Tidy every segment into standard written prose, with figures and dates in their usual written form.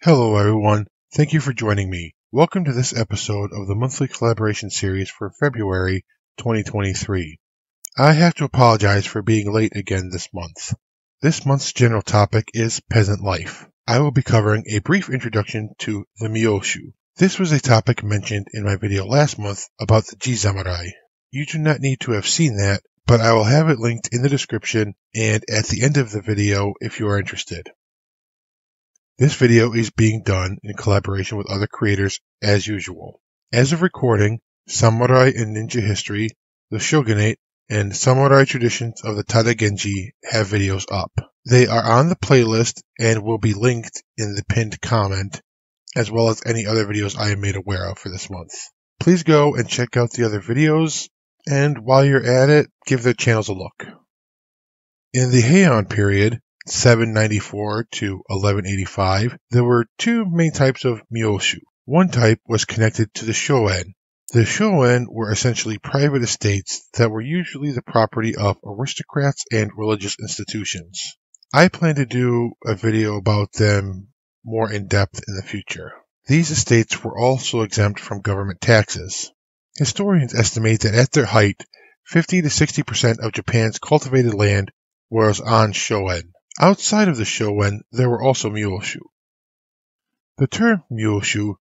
Hello everyone, thank you for joining me. Welcome to this episode of the monthly collaboration series for February 2023. I have to apologize for being late again this month. This month's general topic is peasant life. I will be covering a brief introduction to the Myōshu. This was a topic mentioned in my video last month about the Jisamurai. You do not need to have seen that, but I will have it linked in the description and at the end of the video if you are interested. This video is being done in collaboration with other creators as usual. As of recording, Samurai and Ninja History, the Shogunate, and Samurai Traditions of the Tadagenji have videos up. They are on the playlist and will be linked in the pinned comment, as well as any other videos I am made aware of for this month. Please go and check out the other videos, and while you're at it, give their channels a look. In the Heian period, 794 to 1185, there were two main types of Myōshu. One type was connected to the Shoen. The Shoen were essentially private estates that were usually the property of aristocrats and religious institutions. I plan to do a video about them more in depth in the future. These estates were also exempt from government taxes. Historians estimate that at their height, 50 to 60% of Japan's cultivated land was on Shoen. Outside of the Shoen, there were also Myōshu. The term Myōshu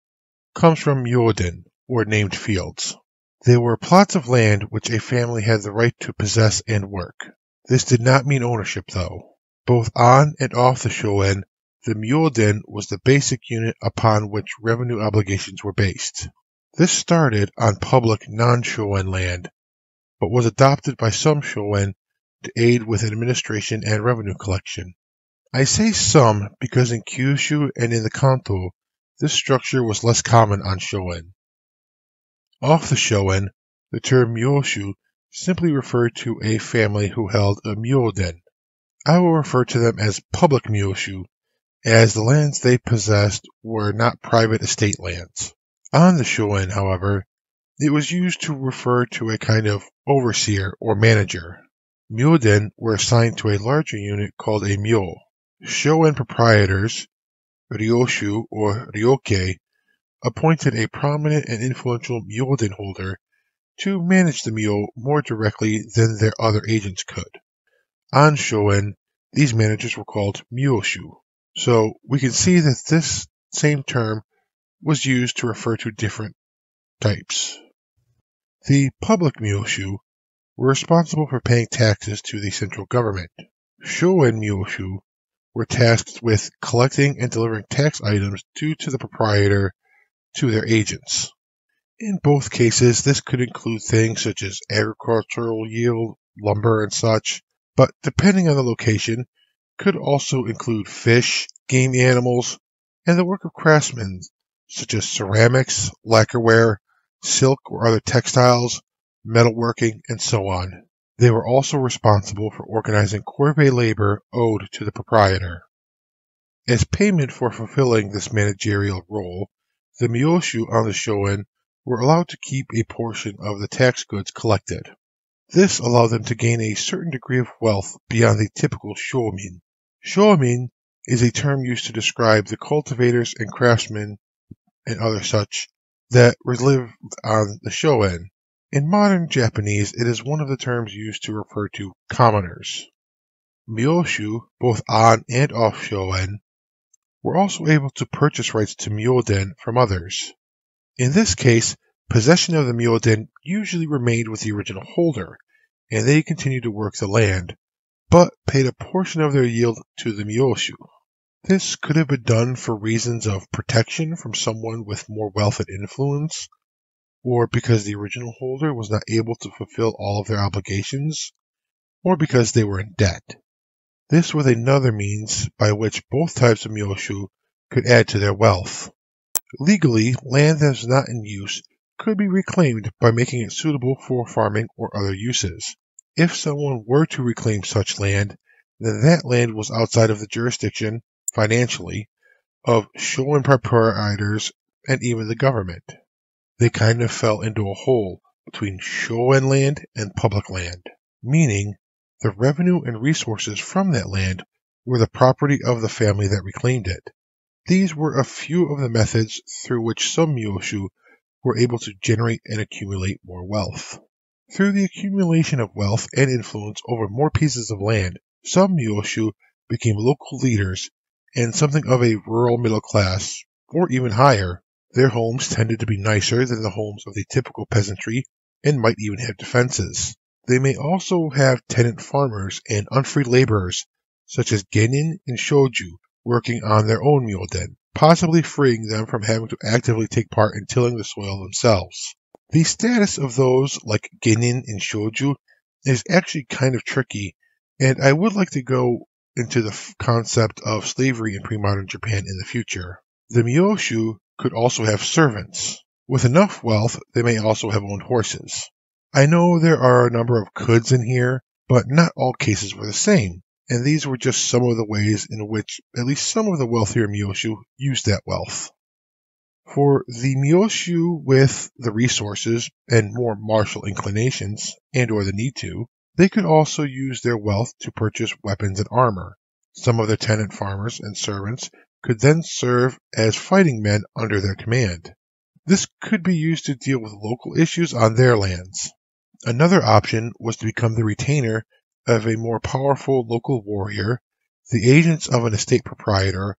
comes from Myōden, or named fields. They were plots of land which a family had the right to possess and work. This did not mean ownership, though. Both on and off the Shoen, the Myōden was the basic unit upon which revenue obligations were based. This started on public non-Shoen land, but was adopted by some Shoen to aid with administration and revenue collection. I say some because in Kyushu and in the Kanto, this structure was less common on Shoen. Off the Shoen, the term Myōshu simply referred to a family who held a Myōden. I will refer to them as public Myōshu, as the lands they possessed were not private estate lands. On the Shoen, however, it was used to refer to a kind of overseer or manager. Myōden were assigned to a larger unit called a Myō. Shoen proprietors, Ryoshu or Ryoke, appointed a prominent and influential Myōden holder to manage the Myō more directly than their other agents could. On Shoen, these managers were called Myōshu, so we can see that this same term was used to refer to different types. The public Myōshu were responsible for paying taxes to the central government. Shoen Myōshu were tasked with collecting and delivering tax items due to the proprietor to their agents. In both cases, this could include things such as agricultural yield, lumber, and such, but depending on the location, could also include fish, game animals, and the work of craftsmen such as ceramics, lacquerware, silk or other textiles, metalworking, and so on. They were also responsible for organizing corvée labor owed to the proprietor. As payment for fulfilling this managerial role, the Myōshu on the Shoen were allowed to keep a portion of the tax goods collected. This allowed them to gain a certain degree of wealth beyond the typical shomin. Shomin is a term used to describe the cultivators and craftsmen and other such that lived on the Shoen. In modern Japanese, it is one of the terms used to refer to commoners. Myōshu, both on and off Shoen, were also able to purchase rights to Myōden from others. In this case, possession of the Myōden usually remained with the original holder, and they continued to work the land, but paid a portion of their yield to the Myōshu. This could have been done for reasons of protection from someone with more wealth and influence, or because the original holder was not able to fulfill all of their obligations, or because they were in debt. This was another means by which both types of Myōshu could add to their wealth. Legally, land that was not in use could be reclaimed by making it suitable for farming or other uses. If someone were to reclaim such land, then that land was outside of the jurisdiction, financially, of Shoen proprietors and even the government. They kind of fell into a hole between Shoen land and public land, meaning the revenue and resources from that land were the property of the family that reclaimed it. These were a few of the methods through which some Myōshu were able to generate and accumulate more wealth. Through the accumulation of wealth and influence over more pieces of land, some Myōshu became local leaders and something of a rural middle class, or even higher. Their homes tended to be nicer than the homes of the typical peasantry and might even have defenses. They may also have tenant farmers and unfree laborers, such as genin and shoju, working on their own myoden, possibly freeing them from having to actively take part in tilling the soil themselves. The status of those like genin and shoju is actually kind of tricky, and I would like to go into the concept of slavery in pre-modern Japan in the future. The Myōshu could also have servants. With enough wealth, they may also have owned horses. I know there are a number of coulds in here, but not all cases were the same, and these were just some of the ways in which at least some of the wealthier Myōshu used that wealth. For the Myōshu with the resources and more martial inclinations, and or the need to, they could also use their wealth to purchase weapons and armor. Some of their tenant farmers and servants could then serve as fighting men under their command. This could be used to deal with local issues on their lands. Another option was to become the retainer of a more powerful local warrior, the agents of an estate proprietor,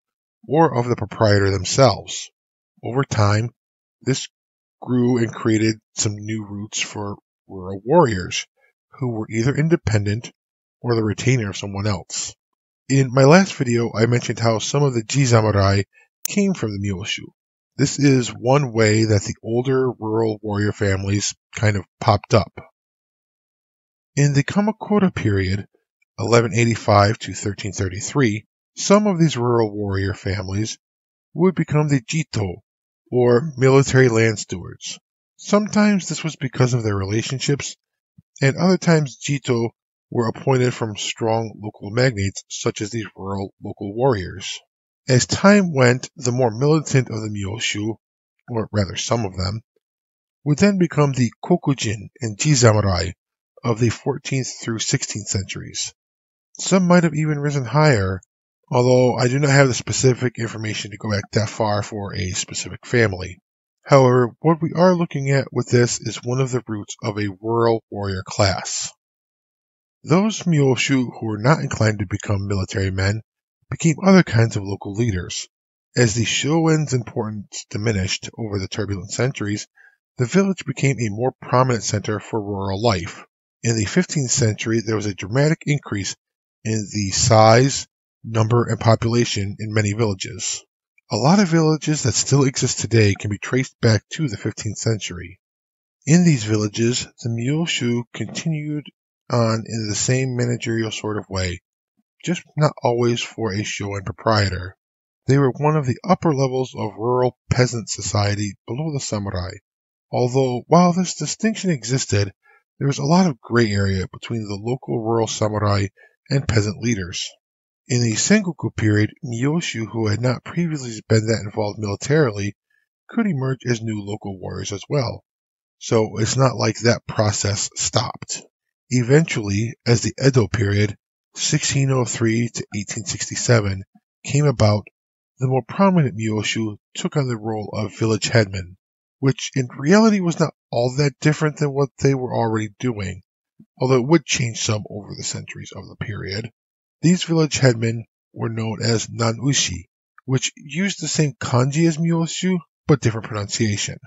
or of the proprietor themselves. Over time, this grew and created some new routes for rural warriors, who were either independent or the retainer of someone else. In my last video, I mentioned how some of the Jisamurai came from the Myōshu. This is one way that the older rural warrior families kind of popped up. In the Kamakura period, 1185 to 1333, some of these rural warrior families would become the Jito, or military land stewards. Sometimes this was because of their relationships, and other times Jito were appointed from strong local magnates such as these rural local warriors. As time went, the more militant of the Myōshu, or rather some of them, would then become the Kokujin and Jisamurai of the 14th through 16th centuries. Some might have even risen higher, although I do not have the specific information to go back that far for a specific family. However, what we are looking at with this is one of the roots of a rural warrior class. Those Myōshu who were not inclined to become military men became other kinds of local leaders. As the shogun's importance diminished over the turbulent centuries, the village became a more prominent center for rural life. In the 15th century, there was a dramatic increase in the size, number, and population in many villages. A lot of villages that still exist today can be traced back to the 15th century. In these villages, the Myōshu continued on in the same managerial sort of way, just not always for a shogun proprietor. They were one of the upper levels of rural peasant society below the samurai. Although, while this distinction existed, there was a lot of gray area between the local rural samurai and peasant leaders. In the Sengoku period, Myōshu who had not previously been that involved militarily could emerge as new local warriors as well. So it's not like that process stopped. Eventually, as the Edo period, 1603 to 1867, came about, the more prominent Myōshu took on the role of village headmen, which in reality was not all that different than what they were already doing, although it would change some over the centuries of the period. These village headmen were known as nan-ushi, which used the same kanji as Myōshu, but different pronunciation.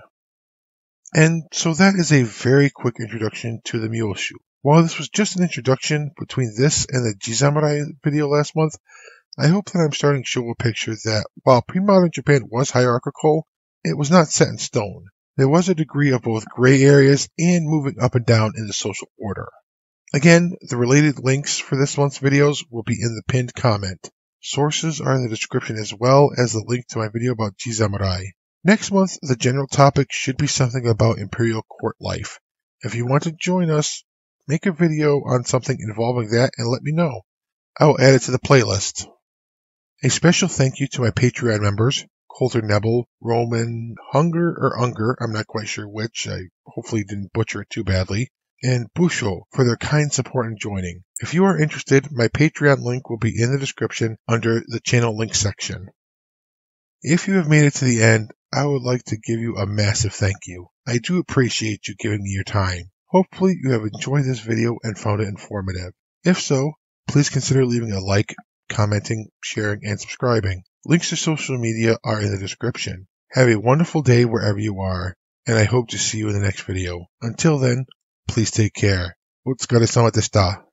And so that is a very quick introduction to the Myōshu. While this was just an introduction between this and the Jisamurai video last month, I hope that I'm starting to show a picture that while pre-modern Japan was hierarchical, it was not set in stone. There was a degree of both gray areas and moving up and down in the social order. Again, the related links for this month's videos will be in the pinned comment. Sources are in the description as well as the link to my video about Jisamurai. Next month, the general topic should be something about imperial court life. If you want to join us, make a video on something involving that and let me know. I will add it to the playlist. A special thank you to my Patreon members, Coulter Nebel, Roman Hunger or Unger, I'm not quite sure which, I hopefully didn't butcher it too badly, and Busho for their kind support in joining. If you are interested, my Patreon link will be in the description under the channel link section. If you have made it to the end, I would like to give you a massive thank you. I do appreciate you giving me your time. Hopefully you have enjoyed this video and found it informative. If so, please consider leaving a like, commenting, sharing, and subscribing. Links to social media are in the description. Have a wonderful day wherever you are, and I hope to see you in the next video. Until then, please take care. お疲れ様でした。